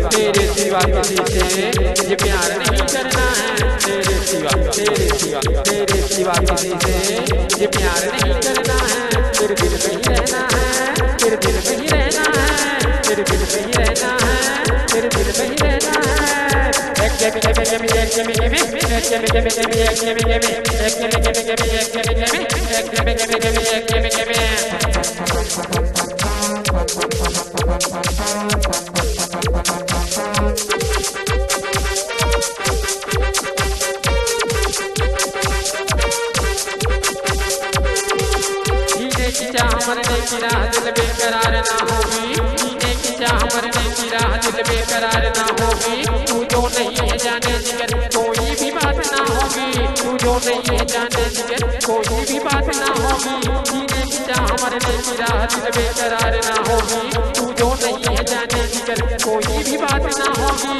तेरे सिवा किसी से मुझे प्यार नहीं करना है। तेरे सिवा किसी से मुझे प्यार नहीं करना है। तेरे दिल में ही रहना है, तेरे दिल में ही रहना है, तेरे दिल में ही रहना है, तेरे दिल में ही रहना है। मरने की राह दिल बेकरार ना होगी, जीने की चाह मरने की राह दिल बेकरार ना होगी। तू जो नहीं है जाने जिगर कोई भी बात ना होगी, तू जो नहीं है जाने जिगर कोई भी बात ना होगी। जीने की चाह मरने की राह दिल बेकरार ना होगी, तू जो नहीं है जाने जिगर कोई भी बात ना होगी।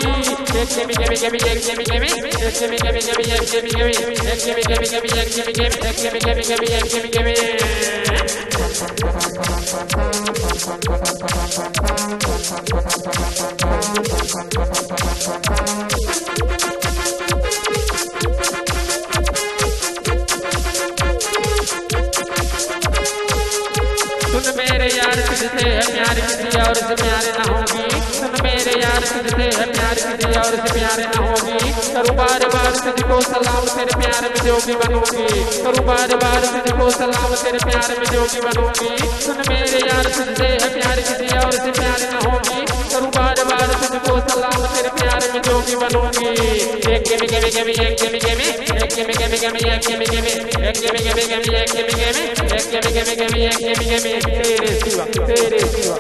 सुन मेरे यार तुझसे है प्यार किसी और से प्यार ना होगी। सुन मेरे यार तुझसे है प्यार किसी और से प्यार ना होगी। करूँ बार बार तुझको सलाम तेरे प्यार में जोगी बनूंगी। करूँ बार बार तुझको सलाम तेरे प्यार में जोगी बनूंगी। सुन मेरे यार तुझसे है प्यार किसी और से प्यार ना होगी। करूँ बार बार तुझको सलाम तेरे प्यार में जोगी बनूंगी।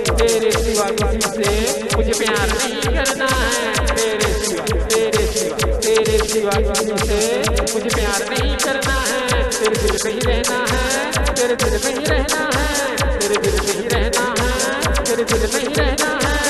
तेरे सिवा किसी से मुझे प्यार नहीं करना है। तेरे सिवा किसी से मुझे प्यार नहीं करना है। तेरे दिल में ही रहना है, तेरे दिल में ही रहना है, तेरे दिल में ही रहना है, तेरे दिल में ही रहना है।